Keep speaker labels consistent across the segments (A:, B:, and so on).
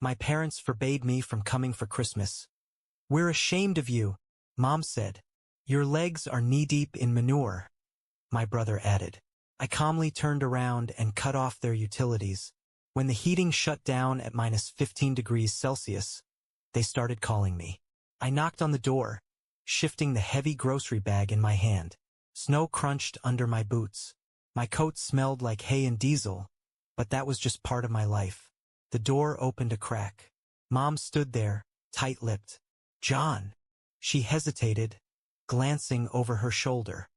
A: My parents forbade me from coming for Christmas. We're ashamed of you, Mom said. Your legs are knee-deep in manure, my brother added. I calmly turned around and cut off their utilities. When the heating shut down at -15 degrees Celsius, they started calling me. I knocked on the door, shifting the heavy grocery bag in my hand. Snow crunched under my boots. My coat smelled like hay and diesel, but that was just part of my life. The door opened a crack. Mom stood there, tight-lipped. John. She hesitated, glancing over her shoulder.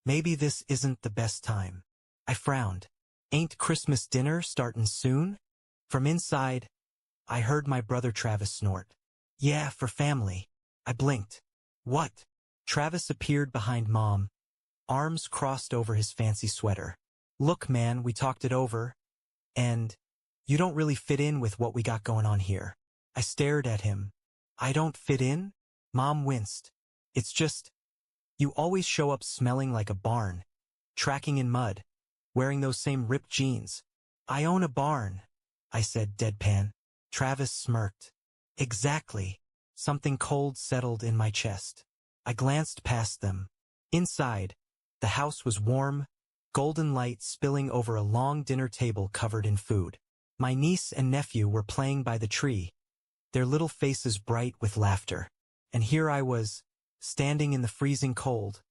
A: Maybe this isn't the best time. I frowned. Ain't Christmas dinner startin' soon? From inside, I heard my brother Travis snort. Yeah, for family. I blinked. What? Travis appeared behind Mom, arms crossed over his fancy sweater. Look, man, we talked it over, and you don't really fit in with what we got going on here. I stared at him. I don't fit in? Mom winced. It's just, you always show up smelling like a barn, tracking in mud, wearing those same ripped jeans. I own a barn, I said deadpan. Travis smirked. Exactly. Something cold settled in my chest. I glanced past them. Inside, the house was warm, golden light spilling over a long dinner table covered in food. My niece and nephew were playing by the tree, their little faces bright with laughter. And here I was, standing in the freezing cold,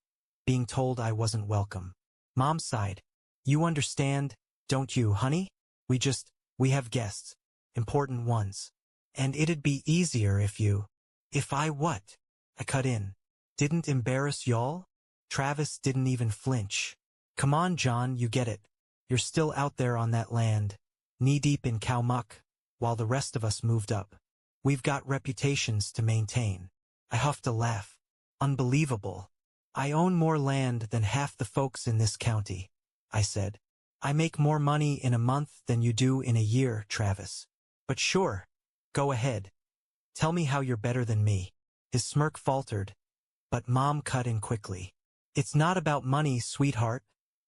A: being told I wasn't welcome. Mom sighed. You understand, don't you, honey? We have guests, important ones. And it'd be easier if I what? I cut in. Didn't embarrass y'all? Travis didn't even flinch. Come on, John, you get it. You're still out there on that land, knee-deep in cow muck, while the rest of us moved up. We've got reputations to maintain. I huffed a laugh. Unbelievable. I own more land than half the folks in this county, I said. I make more money in a month than you do in a year, Travis. But sure, go ahead. Tell me how you're better than me. His smirk faltered, but Mom cut in quickly. It's not about money, sweetheart,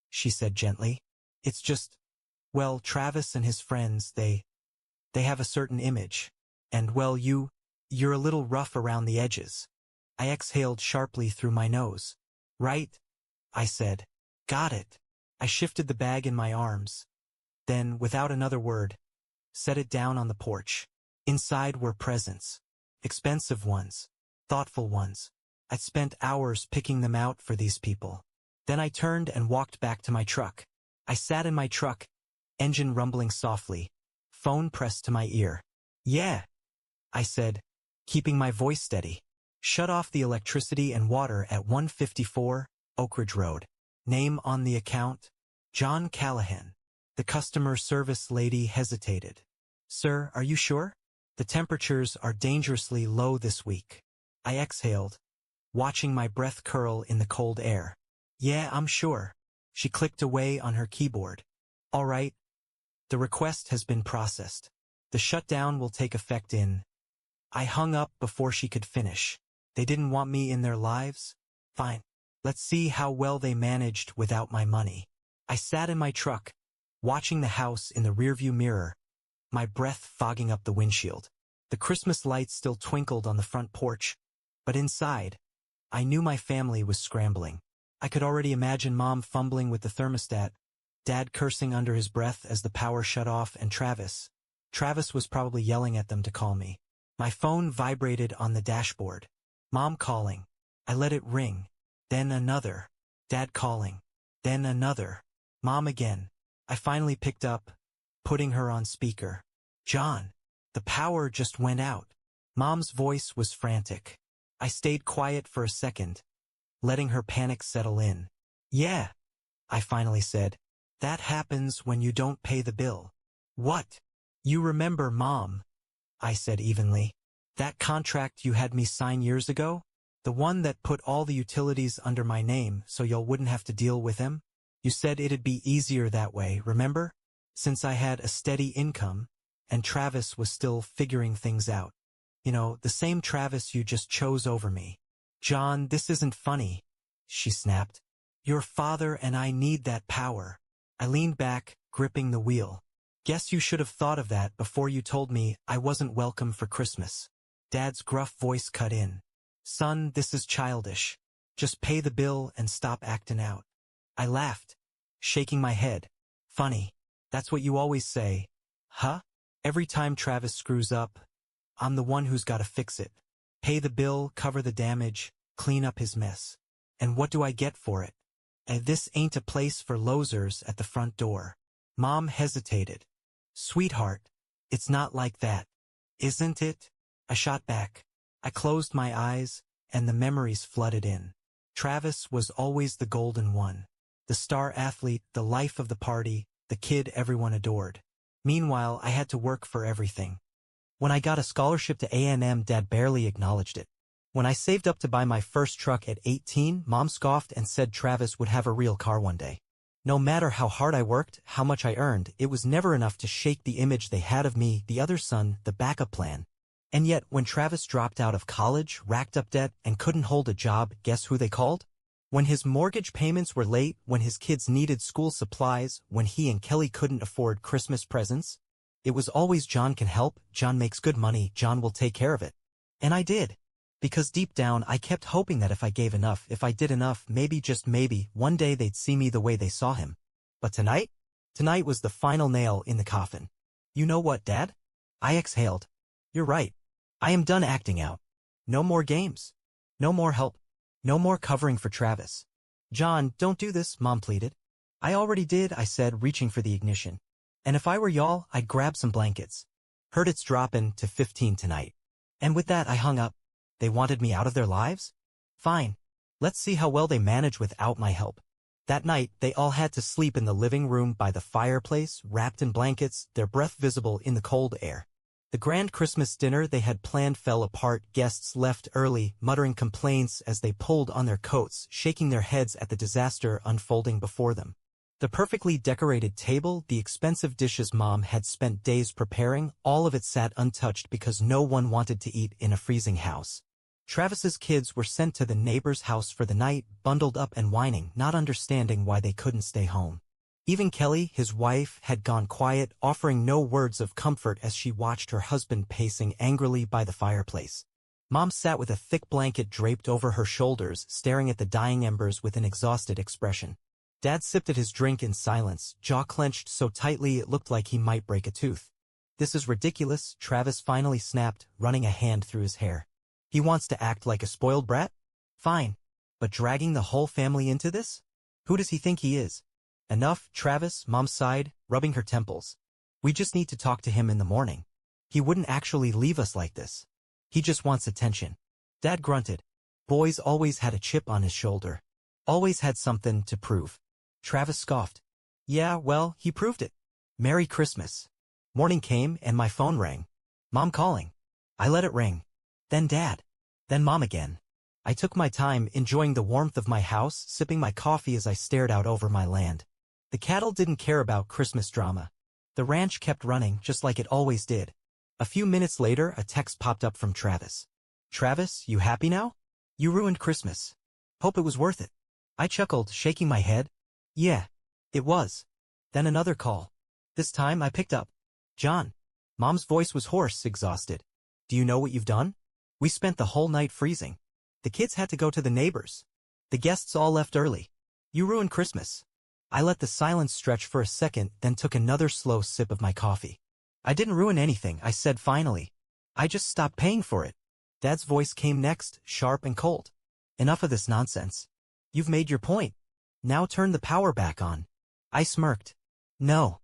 A: she said gently. It's just, well, Travis and his friends, they have a certain image. And, well, you're a little rough around the edges. I exhaled sharply through my nose. Right? I said. Got it. I shifted the bag in my arms. Then, without another word, set it down on the porch. Inside were presents. Expensive ones. Thoughtful ones. I'd spent hours picking them out for these people. Then I turned and walked back to my truck. I sat in my truck, engine rumbling softly, phone pressed to my ear. Yeah, I said, keeping my voice steady. Shut off the electricity and water at 154 Oak Ridge Road. Name on the account? John Callahan. The customer service lady hesitated. Sir, are you sure? The temperatures are dangerously low this week. I exhaled, watching my breath curl in the cold air. Yeah, I'm sure. She clicked away on her keyboard. All right. The request has been processed. The shutdown will take effect in. I hung up before she could finish. They didn't want me in their lives? Fine. Let's see how well they managed without my money. I sat in my truck, watching the house in the rearview mirror, my breath fogging up the windshield. The Christmas lights still twinkled on the front porch, but inside, I knew my family was scrambling. I could already imagine Mom fumbling with the thermostat, Dad cursing under his breath as the power shut off, and Travis. Travis was probably yelling at them to call me. My phone vibrated on the dashboard. Mom calling. I let it ring. Then another. Dad calling. Then another. Mom again. I finally picked up, putting her on speaker. John, the power just went out. Mom's voice was frantic. I stayed quiet for a second, letting her panic settle in. Yeah, I finally said. That happens when you don't pay the bill. What? You remember, Mom, I said evenly. That contract you had me sign years ago? The one that put all the utilities under my name so y'all wouldn't have to deal with them? You said it'd be easier that way, remember? Since I had a steady income, and Travis was still figuring things out. You know, the same Travis you just chose over me. John, this isn't funny, she snapped. Your father and I need that power. I leaned back, gripping the wheel. Guess you should have thought of that before you told me I wasn't welcome for Christmas. Dad's gruff voice cut in. Son, this is childish. Just pay the bill and stop acting out. I laughed, shaking my head. Funny. That's what you always say. Huh? Every time Travis screws up, I'm the one who's gotta fix it. Pay the bill, cover the damage, clean up his mess. And what do I get for it? This ain't a place for losers at the front door. Mom hesitated. Sweetheart, it's not like that. Isn't it? I shot back. I closed my eyes, and the memories flooded in. Travis was always the golden one. The star athlete, the life of the party, the kid everyone adored. Meanwhile, I had to work for everything. When I got a scholarship to A&M, Dad barely acknowledged it. When I saved up to buy my first truck at 18, Mom scoffed and said Travis would have a real car one day. No matter how hard I worked, how much I earned, it was never enough to shake the image they had of me, the other son, the backup plan. And yet, when Travis dropped out of college, racked up debt, and couldn't hold a job, guess who they called? When his mortgage payments were late, when his kids needed school supplies, when he and Kelly couldn't afford Christmas presents, it was always John can help, John makes good money, John will take care of it. And I did. Because deep down, I kept hoping that if I gave enough, if I did enough, maybe, just maybe, one day they'd see me the way they saw him. But tonight? Tonight was the final nail in the coffin. You know what, Dad? I exhaled. You're right. I am done acting out. No more games. No more help. No more covering for Travis. John, don't do this, Mom pleaded. I already did, I said, reaching for the ignition. And if I were y'all, I'd grab some blankets. Heard it's droppin' to 15 tonight. And with that, I hung up. They wanted me out of their lives? Fine. Let's see how well they manage without my help. That night, they all had to sleep in the living room by the fireplace, wrapped in blankets, their breath visible in the cold air. The grand Christmas dinner they had planned fell apart. Guests left early, muttering complaints as they pulled on their coats, shaking their heads at the disaster unfolding before them. The perfectly decorated table, the expensive dishes Mom had spent days preparing, all of it sat untouched because no one wanted to eat in a freezing house. Travis's kids were sent to the neighbor's house for the night, bundled up and whining, not understanding why they couldn't stay home. Even Kelly, his wife, had gone quiet, offering no words of comfort as she watched her husband pacing angrily by the fireplace. Mom sat with a thick blanket draped over her shoulders, staring at the dying embers with an exhausted expression. Dad sipped at his drink in silence, jaw clenched so tightly it looked like he might break a tooth. This is ridiculous, Travis finally snapped, running a hand through his hair. He wants to act like a spoiled brat? Fine. But dragging the whole family into this? Who does he think he is? Enough, Travis, Mom sighed, rubbing her temples. We just need to talk to him in the morning. He wouldn't actually leave us like this. He just wants attention. Dad grunted. Boys always had a chip on his shoulder. Always had something to prove. Travis scoffed. Yeah, well, he proved it. Merry Christmas. Morning came and my phone rang. Mom calling. I let it ring. Then Dad. Then Mom again. I took my time, enjoying the warmth of my house, sipping my coffee as I stared out over my land. The cattle didn't care about Christmas drama. The ranch kept running just like it always did. A few minutes later, a text popped up from Travis. Travis, you happy now? You ruined Christmas. Hope it was worth it. I chuckled, shaking my head. Yeah, it was. Then another call. This time I picked up. John. Mom's voice was hoarse, exhausted. Do you know what you've done? We spent the whole night freezing. The kids had to go to the neighbors. The guests all left early. You ruined Christmas. I let the silence stretch for a second, then took another slow sip of my coffee. I didn't ruin anything, I said finally. I just stopped paying for it. Dad's voice came next, sharp and cold. Enough of this nonsense. You've made your point. Now turn the power back on. I smirked. No.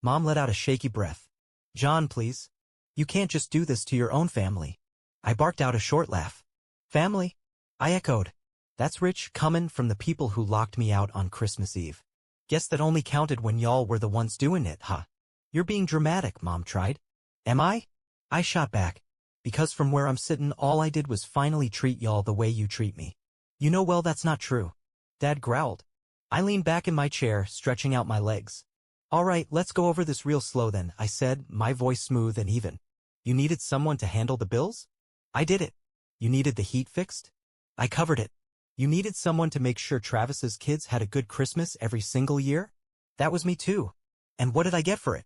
A: Mom let out a shaky breath. John, please. You can't just do this to your own family. I barked out a short laugh. Family? I echoed. That's rich, comin' from the people who locked me out on Christmas Eve. Guess that only counted when y'all were the ones doing it, huh? You're being dramatic, Mom tried. Am I? I shot back. Because from where I'm sittin', all I did was finally treat y'all the way you treat me. You know well that's not true. Dad growled. I leaned back in my chair, stretching out my legs. All right, let's go over this real slow then, I said, my voice smooth and even. You needed someone to handle the bills? I did it. You needed the heat fixed? I covered it. You needed someone to make sure Travis's kids had a good Christmas every single year? That was me too. And what did I get for it?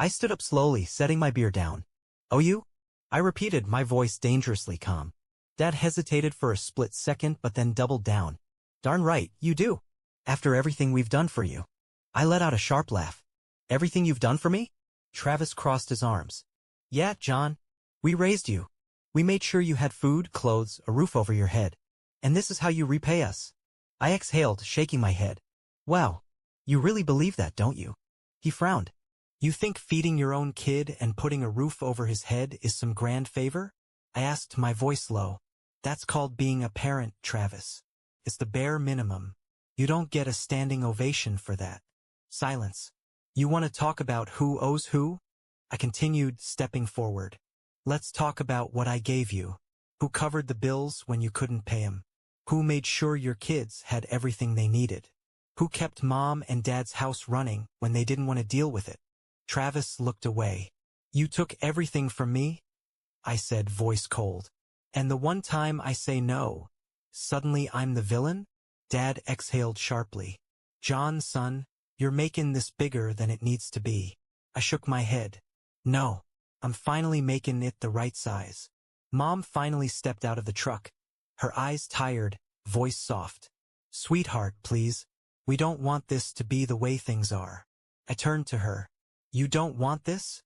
A: I stood up slowly, setting my beer down. Oh, you? I repeated, my voice dangerously calm. Dad hesitated for a split second but then doubled down. Darn right, you do. After everything we've done for you. I let out a sharp laugh. Everything you've done for me? Travis crossed his arms. Yeah, John. We raised you. We made sure you had food, clothes, a roof over your head. And this is how you repay us. I exhaled, shaking my head. Wow. You really believe that, don't you? He frowned. You think feeding your own kid and putting a roof over his head is some grand favor? I asked, my voice low. That's called being a parent, Travis. It's the bare minimum. You don't get a standing ovation for that. Silence. You want to talk about who owes who? I continued, stepping forward. Let's talk about what I gave you. Who covered the bills when you couldn't pay 'em? Who made sure your kids had everything they needed? Who kept Mom and Dad's house running when they didn't want to deal with it? Travis looked away. You took everything from me? I said, voice cold. And the one time I say no, suddenly I'm the villain? Dad exhaled sharply. John, son, you're making this bigger than it needs to be. I shook my head. No, I'm finally making it the right size. Mom finally stepped out of the truck. Her eyes tired, voice soft. Sweetheart, please. We don't want this to be the way things are. I turned to her. You don't want this?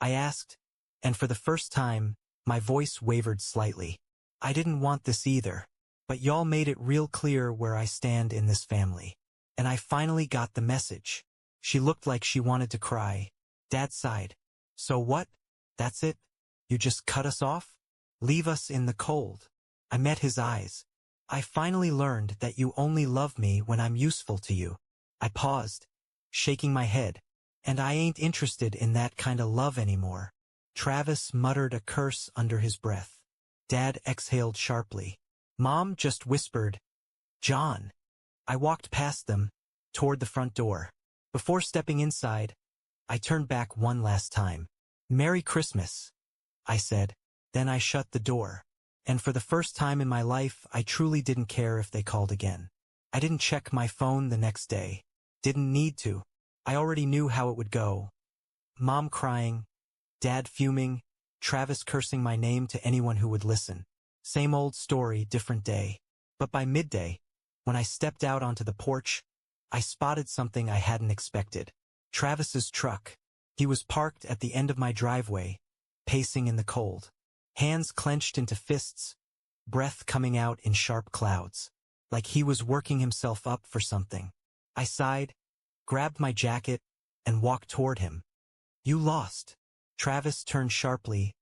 A: I asked, and for the first time, my voice wavered slightly. I didn't want this either, but y'all made it real clear where I stand in this family. And I finally got the message. She looked like she wanted to cry. Dad sighed. So what? That's it? You just cut us off? Leave us in the cold? I met his eyes. I finally learned that you only love me when I'm useful to you. I paused, shaking my head. And I ain't interested in that kind of love anymore. Travis muttered a curse under his breath. Dad exhaled sharply. Mom just whispered, John. I walked past them, toward the front door. Before stepping inside, I turned back one last time. Merry Christmas, I said. Then I shut the door. And for the first time in my life, I truly didn't care if they called again. I didn't check my phone the next day. Didn't need to. I already knew how it would go. Mom crying, Dad fuming, Travis cursing my name to anyone who would listen. Same old story, different day. But by midday, when I stepped out onto the porch, I spotted something I hadn't expected. Travis's truck. He was parked at the end of my driveway, pacing in the cold. Hands clenched into fists, breath coming out in sharp clouds, like he was working himself up for something. I sighed, grabbed my jacket, and walked toward him. You lost. Travis turned sharply,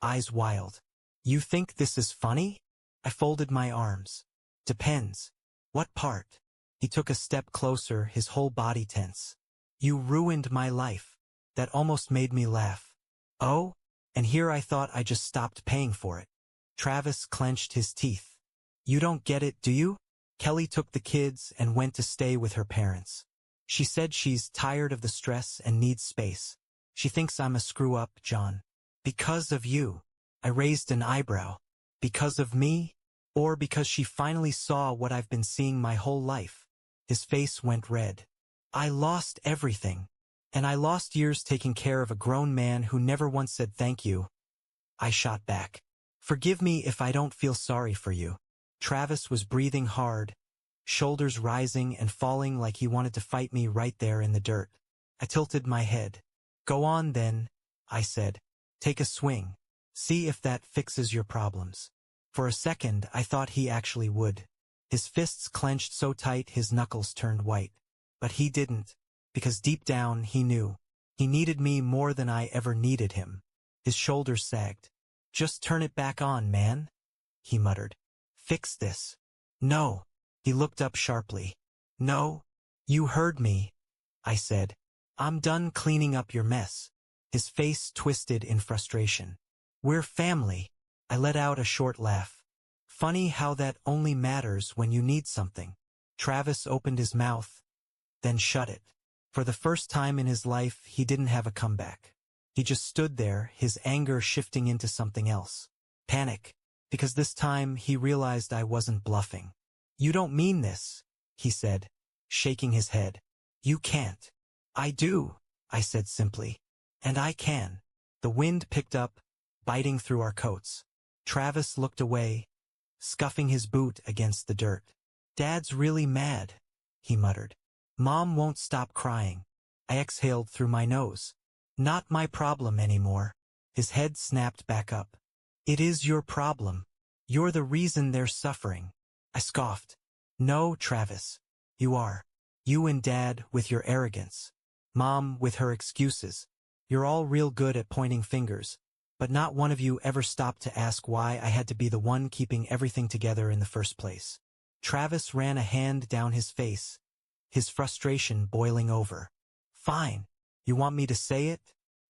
A: eyes wild. You think this is funny? I folded my arms. Depends. What part? He took a step closer, his whole body tense. You ruined my life. That almost made me laugh. Oh? And here I thought I just stopped paying for it. Travis clenched his teeth. You don't get it, do you? Kelly took the kids and went to stay with her parents. She said she's tired of the stress and needs space. She thinks I'm a screw-up, John. Because of you. I raised an eyebrow. Because of me? Or because she finally saw what I've been seeing my whole life? His face went red. I lost everything. And I lost years taking care of a grown man who never once said thank you. I shot back. Forgive me if I don't feel sorry for you. Travis was breathing hard, shoulders rising and falling like he wanted to fight me right there in the dirt. I tilted my head. Go on then, I said. Take a swing. See if that fixes your problems. For a second, I thought he actually would. His fists clenched so tight his knuckles turned white. But he didn't, because deep down he knew. He needed me more than I ever needed him. His shoulders sagged. Just turn it back on, man, he muttered. Fix this. No. He looked up sharply. No. You heard me, I said. I'm done cleaning up your mess. His face twisted in frustration. We're family. I let out a short laugh. Funny how that only matters when you need something. Travis opened his mouth, then shut it. For the first time in his life, he didn't have a comeback. He just stood there, his anger shifting into something else. Panic. Because this time he realized I wasn't bluffing. You don't mean this, he said, shaking his head. You can't. I do, I said simply. And I can. The wind picked up, biting through our coats. Travis looked away, scuffing his boot against the dirt. Dad's really mad, he muttered. Mom won't stop crying. I exhaled through my nose. Not my problem anymore. His head snapped back up. It is your problem. You're the reason they're suffering. I scoffed. No, Travis. You are. You and Dad with your arrogance. Mom with her excuses. You're all real good at pointing fingers, but not one of you ever stopped to ask why I had to be the one keeping everything together in the first place. Travis ran a hand down his face, his frustration boiling over. Fine. You want me to say it?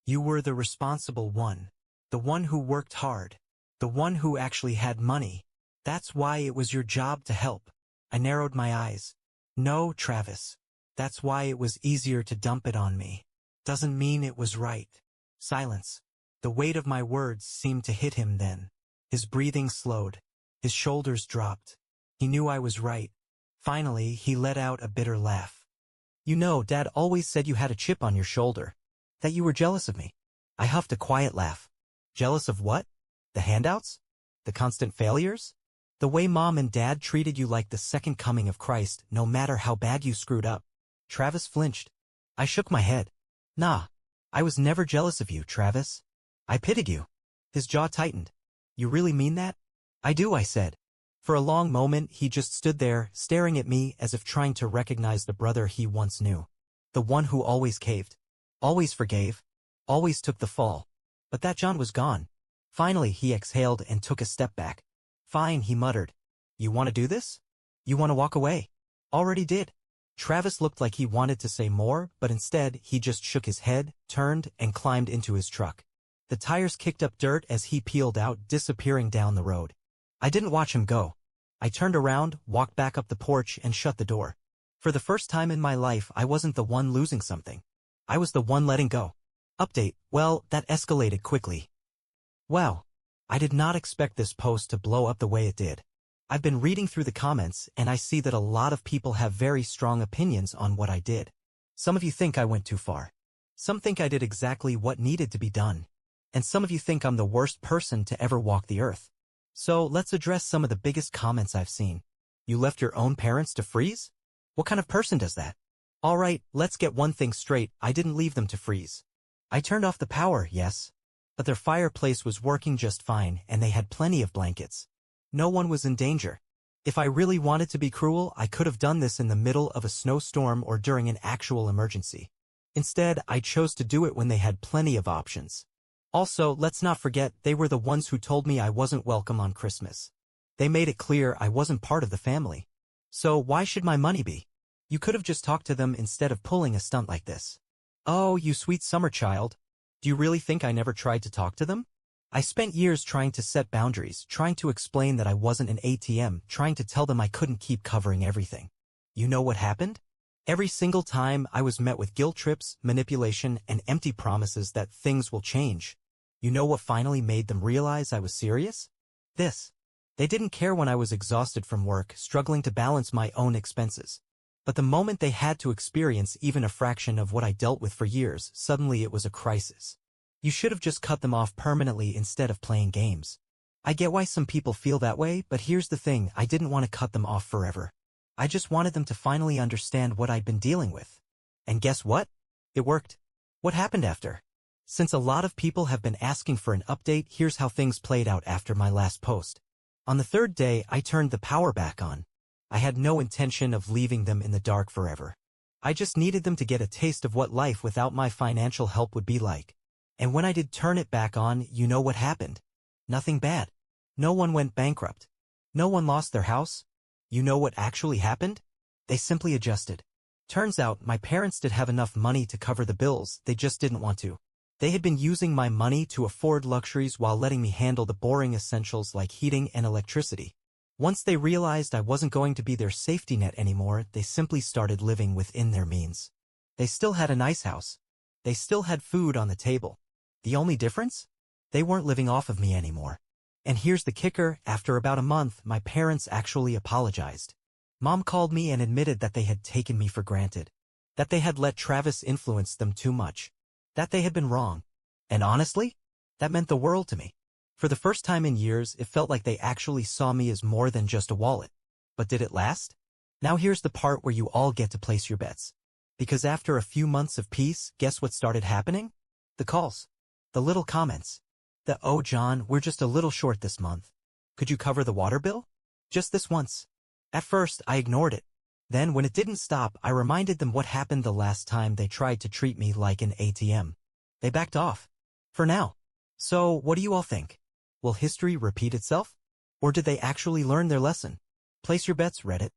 A: You were the responsible one. The one who worked hard. The one who actually had money. That's why it was your job to help. I narrowed my eyes. No, Travis. That's why it was easier to dump it on me. Doesn't mean it was right. Silence. The weight of my words seemed to hit him then. His breathing slowed. His shoulders dropped. He knew I was right. Finally, he let out a bitter laugh. You know, Dad always said you had a chip on your shoulder. That you were jealous of me. I huffed a quiet laugh. Jealous of what? The handouts? The constant failures? The way Mom and Dad treated you like the second coming of Christ, no matter how bad you screwed up. Travis flinched. I shook my head. Nah. I was never jealous of you, Travis. I pitied you. His jaw tightened. You really mean that? I do, I said. For a long moment, he just stood there, staring at me as if trying to recognize the brother he once knew. The one who always caved. Always forgave. Always took the fall. But that John was gone. Finally, he exhaled and took a step back. Fine, he muttered. You want to do this? You want to walk away? Already did. Travis looked like he wanted to say more, but instead, he just shook his head, turned, and climbed into his truck. The tires kicked up dirt as he peeled out, disappearing down the road. I didn't watch him go. I turned around, walked back up the porch, and shut the door. For the first time in my life, I wasn't the one losing something. I was the one letting go. Update, well, that escalated quickly. Wow. I did not expect this post to blow up the way it did. I've been reading through the comments, and I see that a lot of people have very strong opinions on what I did. Some of you think I went too far. Some think I did exactly what needed to be done. And some of you think I'm the worst person to ever walk the earth. So let's address some of the biggest comments I've seen. You left your own parents to freeze? What kind of person does that? All right, let's get one thing straight. I didn't leave them to freeze. I turned off the power, yes. But their fireplace was working just fine, and they had plenty of blankets. No one was in danger. If I really wanted to be cruel, I could have done this in the middle of a snowstorm or during an actual emergency. Instead, I chose to do it when they had plenty of options. Also, let's not forget, they were the ones who told me I wasn't welcome on Christmas. They made it clear I wasn't part of the family. So why should my money be? You could have just talked to them instead of pulling a stunt like this. Oh, you sweet summer child. Do you really think I never tried to talk to them? I spent years trying to set boundaries, trying to explain that I wasn't an ATM, trying to tell them I couldn't keep covering everything. You know what happened? Every single time I was met with guilt trips, manipulation, and empty promises that things will change. You know what finally made them realize I was serious? This. They didn't care when I was exhausted from work, struggling to balance my own expenses. But the moment they had to experience even a fraction of what I dealt with for years, suddenly it was a crisis. You should have just cut them off permanently instead of playing games. I get why some people feel that way, but here's the thing, I didn't want to cut them off forever. I just wanted them to finally understand what I'd been dealing with. And guess what? It worked. What happened after? Since a lot of people have been asking for an update, here's how things played out after my last post. On the third day, I turned the power back on. I had no intention of leaving them in the dark forever. I just needed them to get a taste of what life without my financial help would be like. And when I did turn it back on, you know what happened? Nothing bad. No one went bankrupt. No one lost their house. You know what actually happened? They simply adjusted. Turns out, my parents did have enough money to cover the bills, they just didn't want to. They had been using my money to afford luxuries while letting me handle the boring essentials like heating and electricity. Once they realized I wasn't going to be their safety net anymore, they simply started living within their means. They still had a nice house. They still had food on the table. The only difference? They weren't living off of me anymore. And here's the kicker, after about a month, my parents actually apologized. Mom called me and admitted that they had taken me for granted. That they had let Travis influence them too much. that they had been wrong. And honestly, that meant the world to me. For the first time in years, it felt like they actually saw me as more than just a wallet. But did it last? Now here's the part where you all get to place your bets. Because after a few months of peace, guess what started happening? The calls. The little comments. "Oh John, we're just a little short this month. Could you cover the water bill? Just this once." At first, I ignored it. Then, when it didn't stop, I reminded them what happened the last time they tried to treat me like an ATM. They backed off. For now. So, what do you all think? Will history repeat itself? Or did they actually learn their lesson? Place your bets, Reddit.